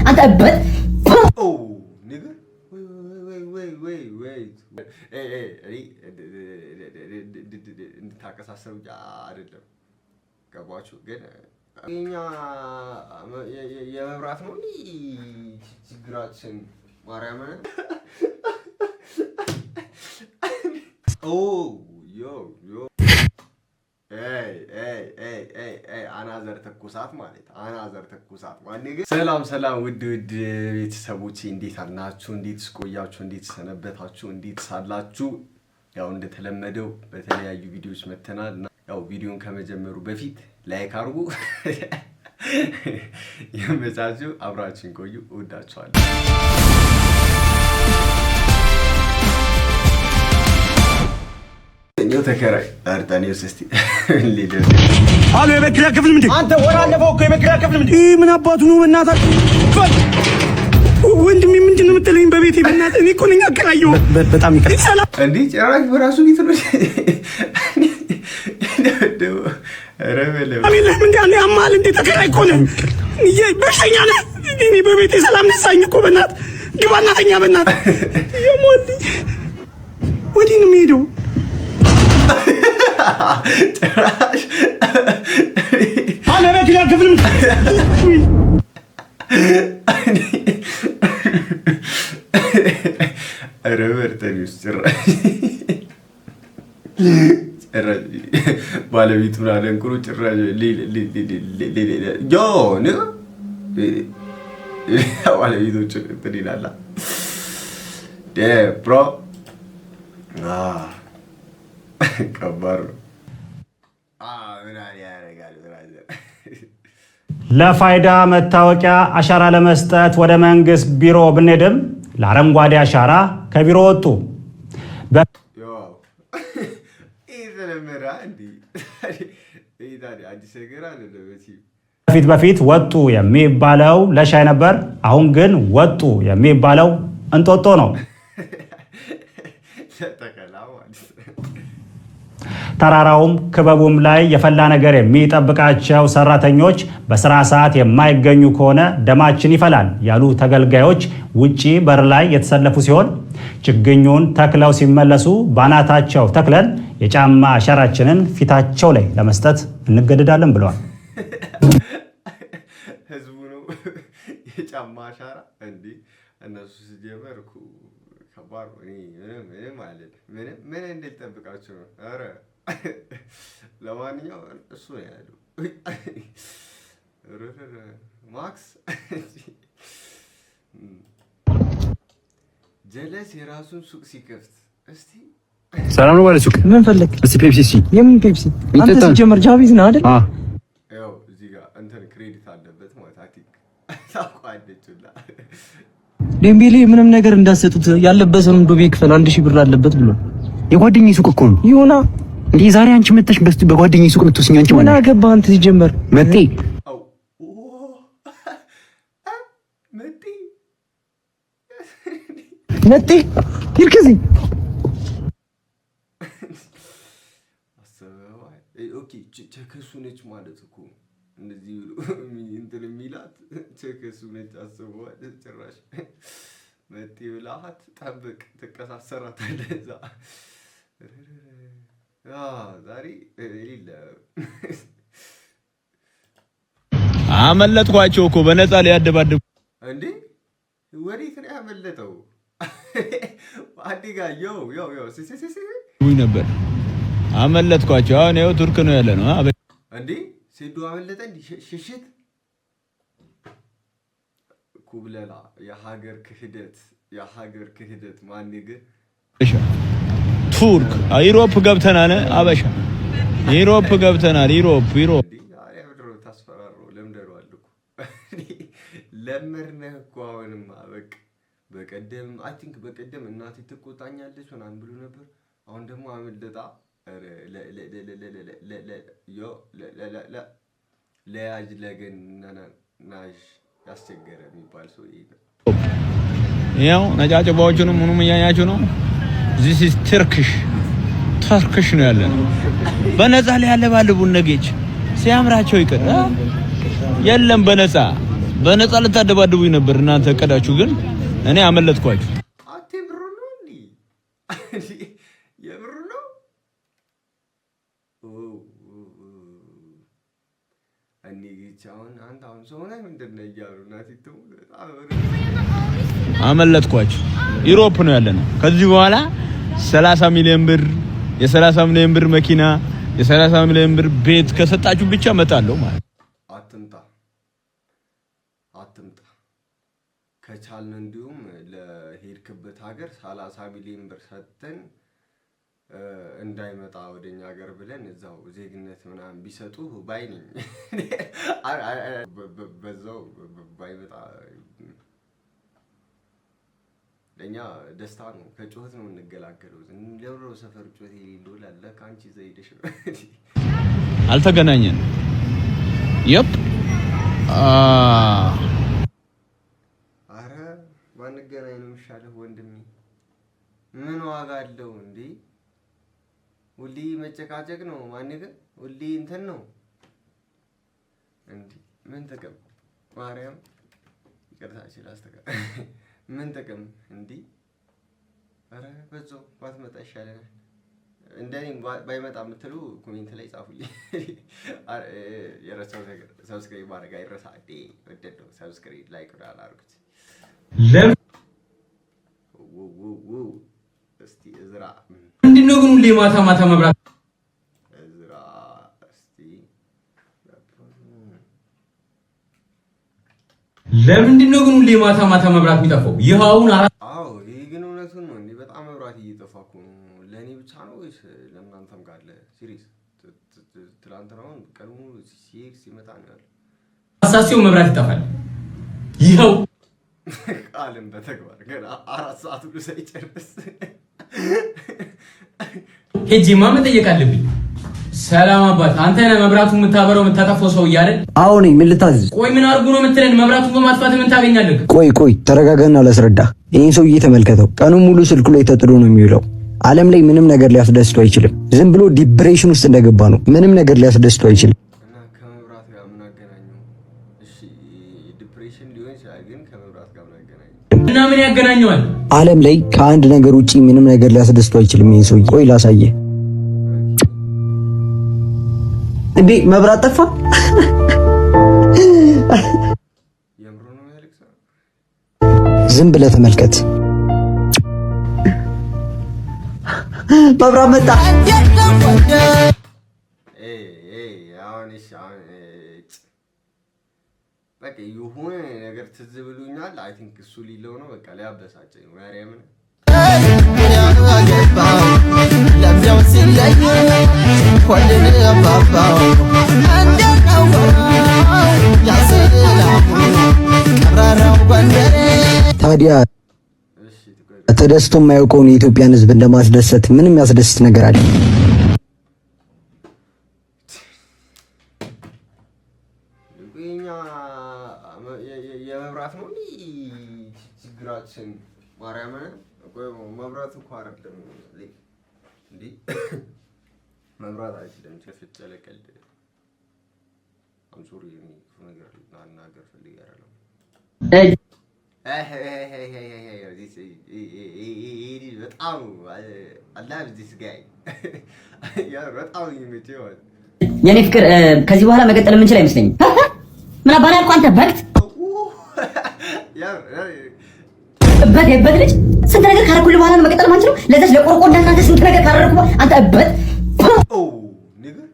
አንተ እበት nigga wait እንድታቀሳሰሩ አይደለም ገባችሁ ግን እኛ የመብራት ነው ችግራችን ማርያም አናዘር ተኩሳት ማለት ሰላም ውድ ቤተሰቦቼ እንዴት አላችሁ እንዴት ቆያችሁ እንዴት ሰነበታችሁ እንዴት ሳላችሁ ያው እንደተለመደው በተለያዩ ቪዲዮዎች መተናል ያው ቪዲዮን ከመጀመሩ በፊት ላይክ አድርጉ የመሳችሁ አብራችን ቆዩ እወዳችኋለሁ ነው ተከራይ አርጣኒውስ እስቲ ሊደር አሎ የመክራ ክፍል ምንድን አንተ ወራለፈው እኮ የመክራ ክፍል ምንድን ምን አባቱ ነው በእናታችሁ ወንድሜ ምንድን ነው የምትለኝ በቤቴ በእናትህ እኔ እኮ ነኝ አከራየው በጣም ይቀርሳል እንዴ ጭራሽ በራሱ ቤት ነው ረበለው አሜን ለምን ጋር ያማል እንዴ ተከራይ እኮ ነኝ በሽተኛ ነህ እኔ በቤቴ ሰላም ነሳኝ እኮ በእናትህ ግባና ተኛ በእናትህ የሞት ወዲህ ነው የምሄደው ጭራሽ አለ በክላ ክፍል ረበርተኒውስ ጭራሽ ባለቤቱን አደንቁሩ ጭራሽ ጆን ባለቤቶች እንትን ይላል ብሮ ከባድ ነው ለፋይዳ መታወቂያ አሻራ ለመስጠት ወደ መንግስት ቢሮ ብንሄድም ለአረንጓዴ አሻራ ከቢሮ ወጡ በፊት ወጡ የሚባለው ለሻይ ነበር አሁን ግን ወጡ የሚባለው እንጦጦ ነው ተራራውም ክበቡም ላይ የፈላ ነገር የሚጠብቃቸው ሰራተኞች በስራ ሰዓት የማይገኙ ከሆነ ደማችን ይፈላል ያሉ ተገልጋዮች ውጪ በር ላይ የተሰለፉ ሲሆን ችግኙን ተክለው ሲመለሱ ባናታቸው ተክለን የጫማ አሻራችንን ፊታቸው ላይ ለመስጠት እንገደዳለን ብለዋል። ህዝቡ ነው የጫማ አሻራ እንዴ እነሱ ሲጀመርኩ ከባድ ምንም ማለት ምን እንድትጠብቃችሁ ነው አረ ለማንኛውም እሱ ነው ያለው ማክስ ጀለስ የራሱን ሱቅ ሲከፍት እስቲ ሰላም ነው ባለ ሱቅ ምን ፈለክ እስቲ ፔፕሲ የምን ፔፕሲ አንተ ሲጀመር ጃቪዝ ነው አይደል ያው እዚህ ጋር እንትን ክሬዲት አለበት ማለት ታቋደችላ ዴምቤሌ ምንም ነገር እንዳሰጡት ያለበሰውን ዱቤ ክፈል 1000 ብር አለበት ብሎ የጓደኛዬ ሱቅ እኮ ነው ይሁና እንዴ ዛሬ አንቺ መተሽ በጓደኛዬ ሱቅ የምትወስኝ አንቺ ማለት ምን አገባህ አንተ ሲጀመር መጤ ይርከዚ ኦኬ ቸከሱ ነች ማለት እኮ እንደዚህ እንትን የሚላት ቸከሱ ነች አስበው ጭራሽ መጤ ብላሃት ጠብቅ ትቀሳሰራታለህ እዛ ዛሬ የሌለ አመለጥኳቸው እኮ በነፃ ሊያደባድቡ እንዴ ወዴት ነው ያመለጠው አዲጋ ዮ ነበር አመለጥኳቸው አሁን ይኸው ቱርክ ነው ያለ ነው እንዴ ሴዶ አመለጠ እንዴ ሽሽት ኩብለላ የሀገር ክህደት ማን ይገ ቱርክ ዩሮፕ ገብተናል አበሻ ዩሮፕ ገብተናል ዩሮፕ ያብድሮ ታስፈራሮ ለምደሯል እኮ ለመርነህ እኮ አሁንም በቃ በቀደም አይ ቲንክ በቀደም እናቴ ትቆጣኛለች ምናምን ብሎ ነበር አሁን ደግሞ አመለጣ ለያጅ ለገናናሽ ያስቸገረ የሚባል ሰው ያው ነጫጭባዎቹንም ምኑም እያያችሁ ነው this is turkish ነው ያለነው በነፃ ላይ ያለ ባለቡን ነገች ሲያምራቸው ይቀር የለም በነፃ በነፃ ልታደባድቡኝ ነበር እናንተ እቀዳችሁ፣ ግን እኔ አመለጥኳችሁ። አቴ ብሩ ነው እንዴ? የብሩ ነው? እኔ ግቻውን አንተ አሁን ሰው ነህ ምንድን ነው እያሉ እናቲቱ አመለጥኳችሁ። ዩሮፕ ነው ያለነው። ከዚህ በኋላ 30 ሚሊዮን ብር የ30 ሚሊዮን ብር መኪና የ30 ሚሊዮን ብር ቤት ከሰጣችሁ ብቻ መጣለው ማለት። አትምጣ ከቻልን እንዲሁም ለሄድክበት ሀገር 30 ሚሊዮን ብር ሰጥተን እንዳይመጣ ወደኛ ሀገር ብለን እዛው ዜግነት ምናምን ቢሰጡ ባይ ነኝ። በዛው ባይመጣ ለኛ ደስታ ነው። ከጩኸት ነው እንገላገለው። ለብሮ ሰፈር ጩኸት የሌለው ላለ ካንቺ ዘይደሽ አልተገናኘን። ይፕ አረ ባንገናኝ ነው የሚሻለው ወንድሜ። ምን ዋጋ አለው እንዴ? ሁሌ መጨቃጨቅ ነው። ማን ግን ሁሌ እንትን ነው እንዴ? ምን ጥቅም ማርያም ይቅርታችን አስተካ ምን ጥቅም እንዴ? አረ በዛው ባትመጣ ይሻለናል። እንደኔ ባይመጣ የምትሉ ኮሜንት ላይ ጻፉልኝ። የረሳው ነገር ሰብስክራይብ ማድረግ አይረሳ። ወደደው ሰብስክራይብ ላይክ አድርጉት። እስቲ እዝራ ምንድነው ግን ሁሌ ማታ ማታ መብራት? እዝራ እስቲ ለምንድነው ግን ሁሌ ማታ ማታ መብራት የሚጠፋው? ይሄውን አዎ ይሄ ግን እውነቱን ነው እንዴ? በጣም መብራት እየጠፋ እኮ ነው። ለኔ ብቻ ነው ወይስ ለእናንተም ጋር? ሲሪየስ ትላንትናውን ቀኑ ሲመጣ ነው ያለው። አሳሲው መብራት ይጠፋል። ይሄው ቃልም በተግባር ገና 4 ሰዓት ሁሉ ሳይጨርስ ሄጂማ መጠየቅ አለብኝ። ሰላም አባት፣ አንተ ነህ መብራቱን የምታበረው የምታጠፋው ሰው እያለ? አዎ ነኝ። ምን ልታዝዝ? ቆይ ምን አድርጉ ነው የምትለን? መብራቱን በማጥፋት ምን ታገኛለህ? ቆይ ተረጋጋና ላስረዳ። ይሄን ሰውዬ ተመልከተው። ቀኑን ሙሉ ስልኩ ላይ ተጥዶ ነው የሚውለው። ዓለም ላይ ምንም ነገር ሊያስደስተው አይችልም። ዝም ብሎ ዲፕሬሽን ውስጥ እንደገባ ነው። ምንም ነገር ሊያስደስተው አይችልም። እና ከመብራት ጋር ምን አገናኘው? እሺ ዲፕሬሽን ሊሆን ይችላል፣ ግን ከመብራት ጋር ምን አገናኘው? እና ምን ያገናኘዋል? ዓለም ላይ ከአንድ ነገር ውጪ ምንም ነገር ሊያስደስተው አይችልም። ይሄን ሰውዬ ቆይ ላሳየህ። እንዴ መብራት ጠፋ? የምሩ ነው ያለቅሳ። ዝም ብለህ ተመልከት። መብራት መጣ። በቃ የሆነ ነገር ትዝ ብሎኛል። አይ ቲንክ እሱ ሊለው ነው። በቃ ሊያበሳጨኝ ነው ማርያምን። ታዲያ ተደስቶ የማያውቀውን የኢትዮጵያን ሕዝብ እንደማስደሰት ምንም ያስደስት ነገር አለ? የመብራት ነው ችግራችን ማርያምን። መብራት እኮ አይደለም እንዴ? መብራት አይደለም ጨለቀል አንሱሪ ነገር ናናገር ፈልግ ያለው በጣም አላህ ዲስ ጋይ ያ በጣም ይመቸው። የኔ ፍቅር ከዚህ በኋላ መቀጠል የምንችል አይመስለኝም። ምን አባሪ አልኩ አንተ በቅት እበት ልጅ ስንት ነገር ካረኩልህ በኋላ ነው መቀጠል ማንችለው። ለዛች ለቆርቆ እንዳንተ ስንት ነገር ካረኩ አንተ እበት ነገር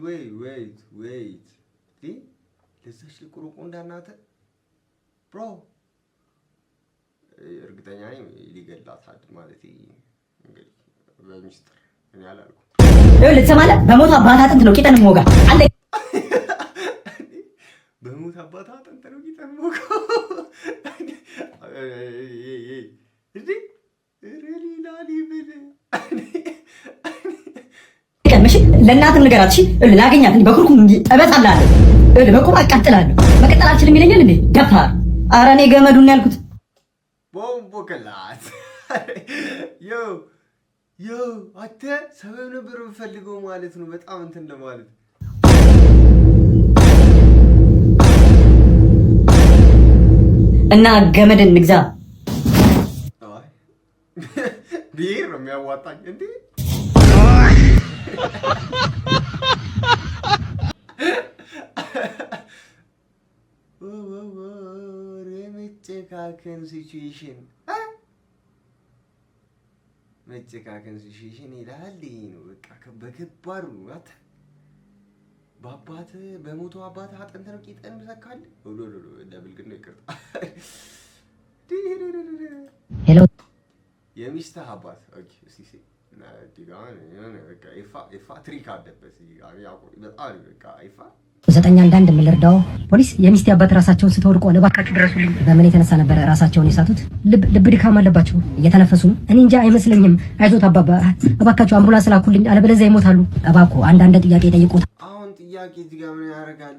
ወይ ለዛች ለቆርቆ እንዳንተ ብሮ እርግጠኛ ነኝ ሊገላታል ማለት እንግዲህ በሚስጥር እኔ አላልኩም። ይኸውልህ ትሰማለህ? በሞት አባት አጥንት ነው ቂጠን ሞጋ አንተ በሞት አባት አጥንት ነው ቂጠን ሞጋ እንዴ ሪላ ሊብል ቀምሽ ለእናትህ ንገራት። እሺ ላገኛት እንዴ በኩርኩም እንዴ እበጣላለሁ። በቁም አቃጥላለሁ። መቀጠል አልችልም ይለኛል እንዴ ደፋር። ኧረ እኔ ገመዱን ያልኩት ቦምቦ ከላት ዮ አንተ ሰበብ ነበር የምፈልገው ማለት ነው። በጣም እንትን ለማለት እና ገመድ እንግዛ። ብሄር ነው የሚያዋጣኝ እንዴ? መጨካከን ሲቹዌሽን ይላል። ይሄ ነው በቃ በከባዱ ናት። በአባት በሞቶ አባት አጥንት ነው ቂጠን ሰካል ለብልግና ይቅርታ። ሄሎ የሚስትህ አባት ኦኬ ሲሲ ኢፋ ትሪክ አለበት በጣም በቃ ኢፋ ዘጠኝ አንዳንድ የምልርዳው ፖሊስ የሚስቴ አባት ራሳቸውን ስተወድቆ እባካችሁ ድረሱልኝ። በምን የተነሳ ነበር ራሳቸውን የሳቱት? ልብ ድካም አለባቸው፣ እየተነፈሱ ነው። እኔ እንጃ አይመስለኝም። አይዞት አባባ እባካችሁ አምቡላንስ ላኩልኝ፣ አለበለዚያ ይሞታሉ። እባክዎ አንዳንድ ጥያቄ ጠይቁት። አሁን ጥያቄ እዚህ ጋር ምን ያደርጋል?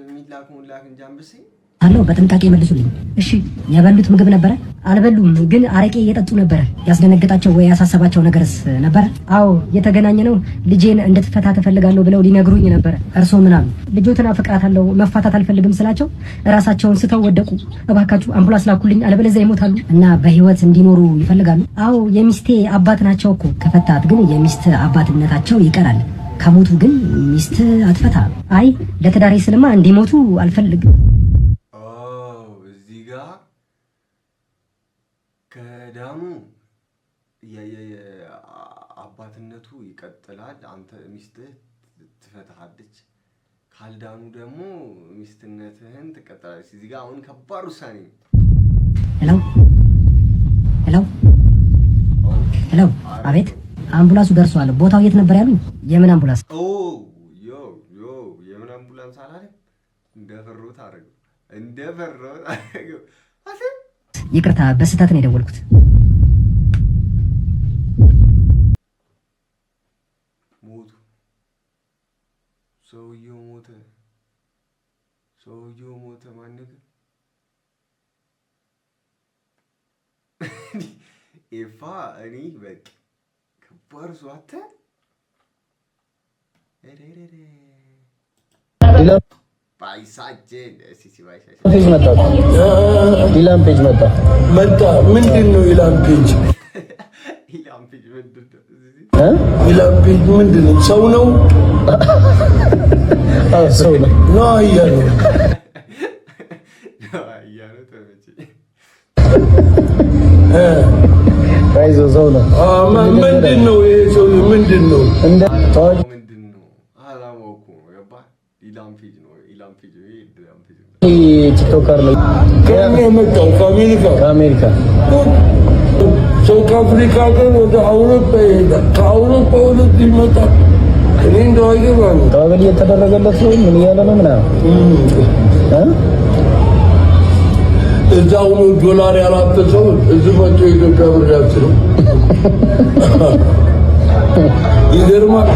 የሚላኩን ላክ እንጂ አንበሴ አለው። በጥንቃቄ መልሱልኝ እሺ። የበሉት ምግብ ነበረ? አልበሉም፣ ግን አረቄ እየጠጡ ነበረ። ያስደነገጣቸው ወይ ያሳሰባቸው ነገርስ ነበረ? አዎ የተገናኘ ነው። ልጄን እንድትፈታ ትፈልጋለሁ ብለው ሊነግሩኝ ነበረ። እርስዎ ምን አሉ? ልጆትን አፈቅራታለሁ መፋታት አልፈልግም ስላቸው ራሳቸውን ስተው ወደቁ። እባካችሁ አምቡላንስ ላኩልኝ አለበለዚያ ይሞታሉ። እና በህይወት እንዲኖሩ ይፈልጋሉ? አዎ የሚስቴ አባት ናቸው እኮ። ከፈታት ግን የሚስት አባትነታቸው ይቀራል። ከሞቱ ግን ሚስት አትፈታ። አይ ለትዳሬ ስልማ እንዲሞቱ አልፈልግም። ከዳኑ አባትነቱ ይቀጥላል። አንተ ሚስትህ ትፈታሃለች። ካልዳኑ ደግሞ ሚስትነትህን ትቀጥላለች። እዚህ ጋር አሁን ከባድ ውሳኔ ነው። ሄሎ አቤት። አምቡላንሱ ደርሷል። ቦታው የት ነበር ያሉኝ? የምን አምቡላንስ? የምን አምቡላንስ አላለም? እንደፈሮት አደረገው። ይቅርታ በስህተት ነው የደወልኩት። ሞቱ። ሰውየው ሞተ። ማን ግን ኢፋ እኔ በቃ ከባድ ሰው አተ ኢላም ፔጅ መጣ። ምንድን ነው ኢላም ፔጅ? ኢላም ፔጅ ምንድን ነው? ሰው ነው? ሰው ነው። አይዞህ ሰው ነው። ምንድን ነው ይሄ ሰው? ምንድን ነው ቲክቶከር ነው። ከአሜሪካ ሰው ከአፍሪካ ግን ወደ አውሮፓ ይሄዳል። ከአውሮፓ ወደዚህ ይመጣል። እኔ እንደው አይገባኝም። ተዋበል እየተደረገለት ነው። ምን እያለ ነው ምናምን እዛው ነው ዶላር ያላበሰው እዚህ መጥቶ የኢትዮጵያ ብር ያስለው ይገርማል።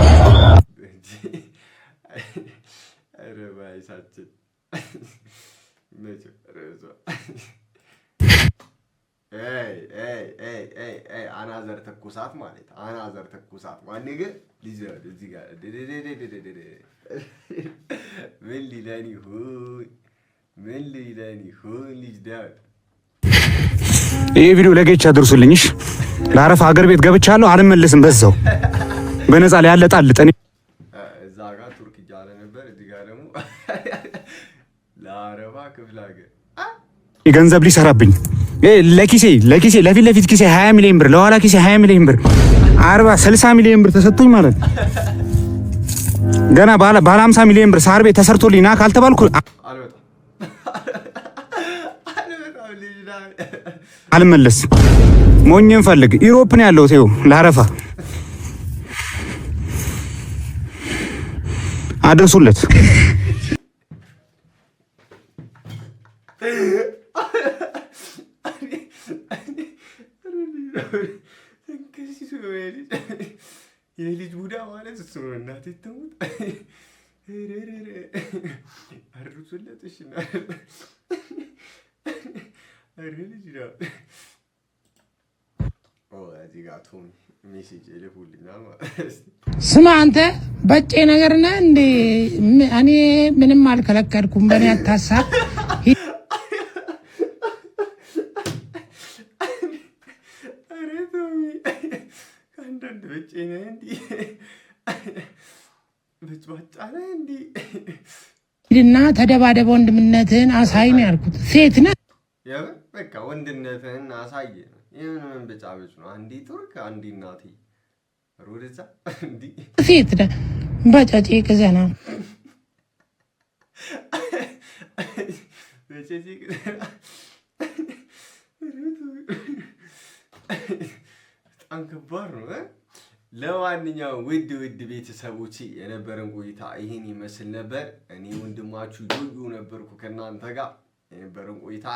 አናዘር ተኩሳት ማን ግን ልጅ እዚህ ጋር ምን ሊለኝ ይሁን ልጅ ዳድ። ይሄ ቪዲዮ ለጌች አድርሱልኝሽ። ለአረፋ ሀገር ቤት ገብቻለሁ፣ አልመለስም። በዛው በነፃ ላይ ያለጣልጠኝ እዛ ጋር ቱርክ እያለ ነበር። እዚህ ጋር ደግሞ ለአረፋ ክፍለ ሀገር ገንዘብ ሊሰራብኝ ለኪሴ ለፊት ለፊት ኪሴ 20 ሚሊዮን ብር፣ ለኋላ ኪሴ 20 ሚሊዮን ብር፣ 60 ሚሊዮን ብር ተሰጥቶኝ ማለት ነው። ገና ባለ 50 ሚሊዮን ብር ሳር ቤት ተሰርቶልኝ ና ካልተባልኩ አልመለስም። ሞኝን ፈልግ። ኢሮፕ ነው ያለሁት። ይኸው ለአረፋ አድርሱለት። የልጅ ቡዳ ማለት እሱ ነው። እናቴ ትሙት አድርሱለት። እሺ ልጅ ነው። እዚህ ጋር ቶም ሜሴጅ ይልኩልኛል ማለት ስማ አንተ በጬ ነገር ነህ እንዴ? እኔ ምንም አልከለከልኩም። በእኔ አታሳብ። ባጫለ እንዴ ሂድና ተደባደበ ወንድምነትህን አሳይ ነው ያልኩት። ሴት ነህ በቃ ወንድነትህን አሳይ። የምን በጫበጭ ነው? አንዴ ቱርክ አንዴ እናቴ ሮደዛ እንዴ ሴት ነህ በጫጭ ከዘና በጣም ከባድ ነው። ለማንኛውም ውድ ቤተሰቦቼ የነበረን ቆይታ ይሄን ይመስል ነበር። እኔ ወንድማችሁ ጆጆ ነበርኩ ከእናንተ ጋር። የነበረን ቆይታ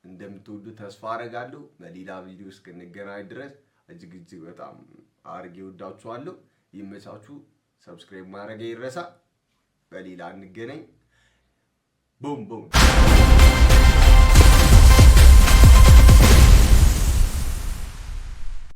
እንደምትወዱ ተስፋ አደርጋለሁ። በሌላ ቪዲዮ እስክንገናኝ ድረስ እጅግ በጣም አድርጌ ወዳችኋለሁ። ይመቻችሁ። ሰብስክራይብ ማድረግ አይረሳ። በሌላ እንገናኝ። ቡም